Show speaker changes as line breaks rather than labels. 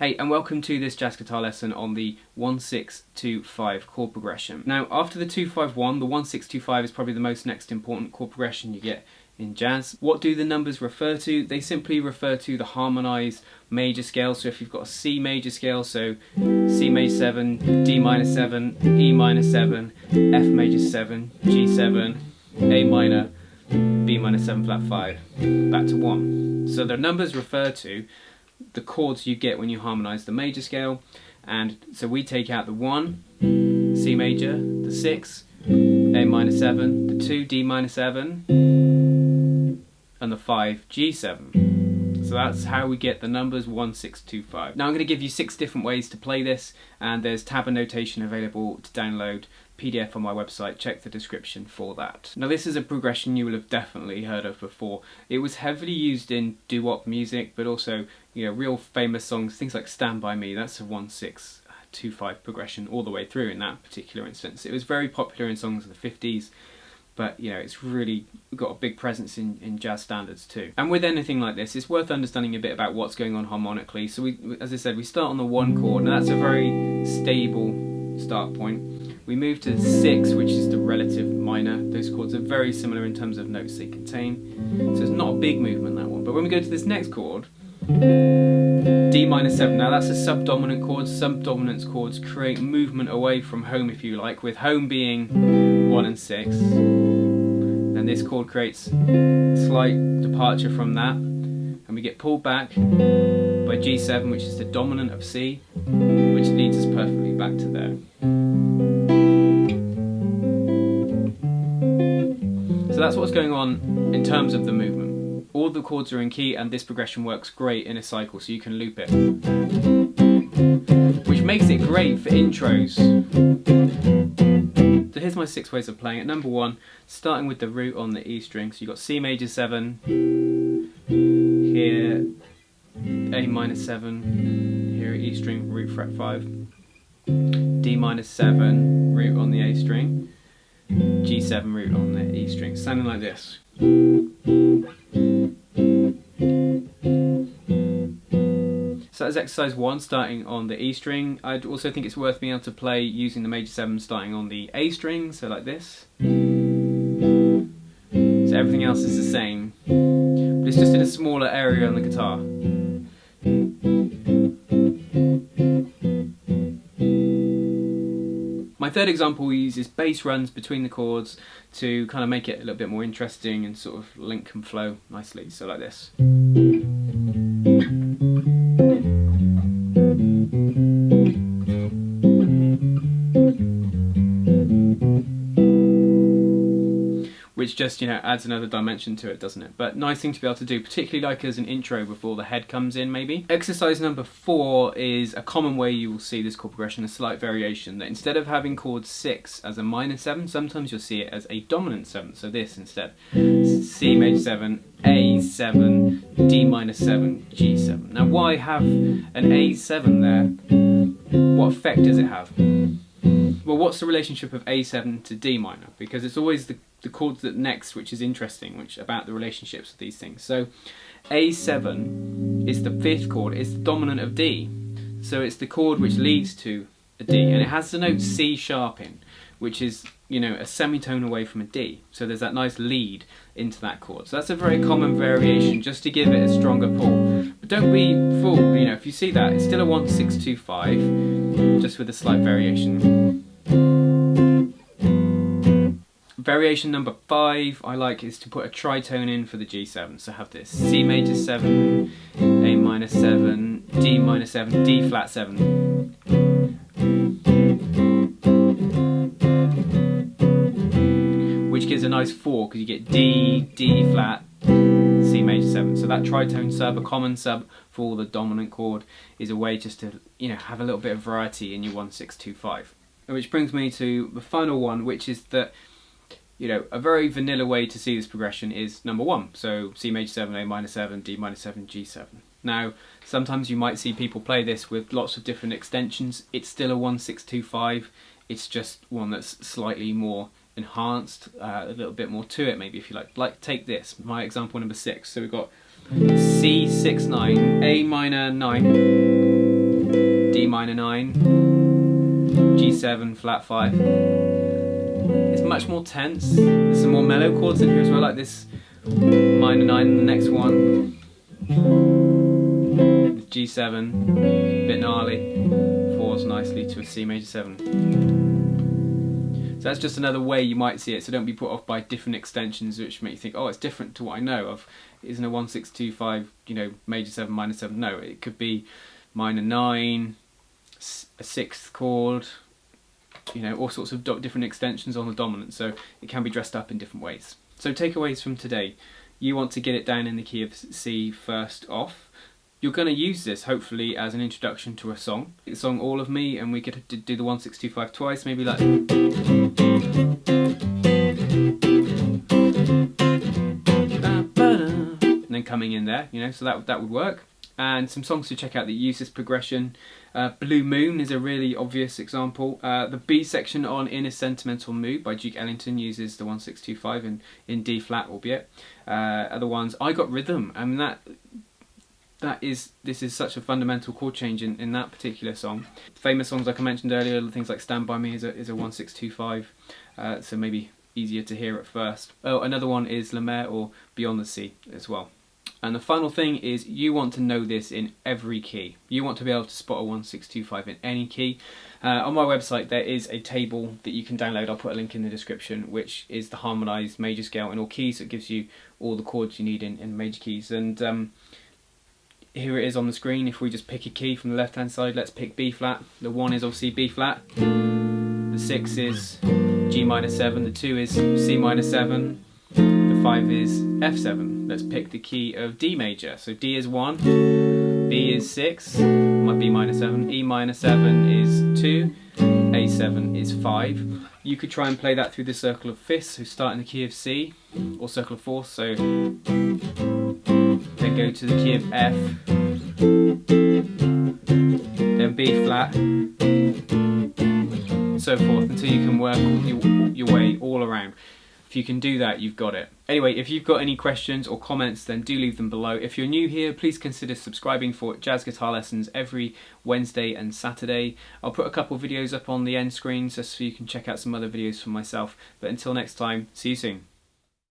Hey, and welcome to this jazz guitar lesson on the 1-6-2-5 chord progression. Now, after the 2-5-1, the 1-6-2-5 is probably the most next important chord progression you get in jazz. What do the numbers refer to? They simply refer to the harmonized major scale. So if you've got a C major scale, so C major 7, D minor 7, E minor 7, F major 7, G7, A minor, B minor 7 flat 5, back to 1. So the numbers refer to the chords you get when you harmonize the major scale, and so we take out the 1, C major, the 6, A minor 7, the 2, D minor 7, and the 5, G7. So that's how we get the numbers 1-6-2-5. Now I'm going to give you 6 different ways to play this, and there's tab and notation available to download PDF on my website. Check the description for that. Now this is a progression you will have definitely heard of before. It was heavily used in doo-wop music, but also, you know, real famous songs, things like Stand By Me. That's a 1-6-2-5 progression all the way through in that particular instance. It was very popular in songs of the 50s, but you know, it's really got a big presence in jazz standards too. And with anything like this, it's worth understanding a bit about what's going on harmonically. So we, as I said, we start on the 1 chord, and that's a very stable start point. We move to 6, which is the relative minor. Those chords are very similar in terms of notes they contain. So it's not a big movement, that one. But when we go to this next chord, D minor 7, now that's a subdominant chord. Subdominant chords create movement away from home, if you like, with home being 1 and 6. And this chord creates slight departure from that, and we get pulled back by G7, which is the dominant of C, which leads us perfectly back to there. So that's what's going on in terms of the movement. All the chords are in key, and this progression works great in a cycle, so you can loop it, which makes it great for intros. So here's my 6 ways of playing it. Number 1, starting with the root on the E string. So you've got C major 7, here A minor 7, here E string, root fret 5, D minor 7, root on the A string, G7 root on the E string, sounding like this. So that's exercise 1, starting on the E string. I'd also think it's worth being able to play using the major 7 starting on the A string, so like this. So everything else is the same, but it's just in a smaller area on the guitar. My third example we use is bass runs between the chords to kind of make it a little bit more interesting and sort of link and flow nicely, so like this. Which just, you know, adds another dimension to it, doesn't it? But nice thing to be able to do, particularly like as an intro before the head comes in, maybe. Exercise number 4 is a common way you will see this chord progression, a slight variation, that instead of having chord 6 as a minor 7, sometimes you'll see it as a dominant 7, so this instead. C major 7, A7, D minor 7, G7. Now why have an A7 there? What effect does it have? Well, what's the relationship of A7 to D minor? Because it's always the chords that next which is interesting, which about the relationships of these things. So A7 is the 5th chord, it's the dominant of D. So it's the chord which leads to a D, and it has the note C sharp in, which is, you know, a semitone away from a D. So there's that nice lead into that chord. So that's a very common variation, just to give it a stronger pull. But don't be fooled, you know, if you see that, it's still a 1-6-2-5, just with a slight variation. Variation number 5 I like is to put a tritone in for the G7. So have this C major 7, A minor 7, D minor 7, D flat 7. Which gives a nice 4 because you get D, D flat, C major 7. So that tritone sub, a common sub for all the dominant chord, is a way just to, you know, have a little bit of variety in your 1-6-2-5. Which brings me to the final one, which is that, you know, a very vanilla way to see this progression is number 1. So C major 7, A minor 7, D minor 7, G7. Now, sometimes you might see people play this with lots of different extensions. It's still a 1-6-2-5. It's just one that's slightly more enhanced, a little bit more to it, maybe, if you like. Like, take this, my example number 6. So we've got C6 9, A minor 9, D minor 9, G7 flat 5. It's much more tense. There's some more mellow chords in here as well, like this minor 9 and the next one. With G7, a bit gnarly, falls nicely to a C major 7. So that's just another way you might see it, so don't be put off by different extensions which make you think, oh, it's different to what I know of. It isn't a 1, 6, 2, 5, you know, major 7, minor 7. No, it could be minor 9, a 6th chord, you know, all sorts of different extensions on the dominant, so it can be dressed up in different ways. So takeaways from today. You want to get it down in the key of C first off. You're going to use this hopefully as an introduction to a song. The song All of Me, and we could do the 1, 6, 2, 5 twice, maybe like... And then coming in there, you know, so that would work. And some songs to check out that use this progression. Blue Moon is a really obvious example. The B section on In a Sentimental Mood by Duke Ellington uses the 1, 6, 2, 5 in D flat, albeit. Other ones, I Got Rhythm. I mean, this is such a fundamental chord change in that particular song. Famous songs like I mentioned earlier, things like Stand By Me is a 1, 6, 2, 5, so maybe easier to hear at first. Oh, another one is La Mer or Beyond the Sea as well. And the final thing is you want to know this in every key. You want to be able to spot a 1, 6, 2, 5 in any key. On my website there is a table that you can download, I'll put a link in the description, which is the harmonised major scale in all keys. So it gives you all the chords you need in major keys. And here it is on the screen. If we just pick a key from the left hand side, let's pick B flat. The 1 is obviously B flat, the 6 is G minor 7, the 2 is C minor 7, the 5 is F7. Let's pick the key of D major. So D is 1, B is 6, my B minor 7, E minor 7 is 2, A7 is 5. You could try and play that through the circle of fifths, so start in the key of C, or circle of fourths, so then go to the key of F, then B flat, so forth, until you can work your way all around. If you can do that, you've got it. Anyway, if you've got any questions or comments, then do leave them below. If you're new here, please consider subscribing for jazz guitar lessons every Wednesday and Saturday. I'll put a couple of videos up on the end screen just so you can check out some other videos from myself. But until next time, see you soon.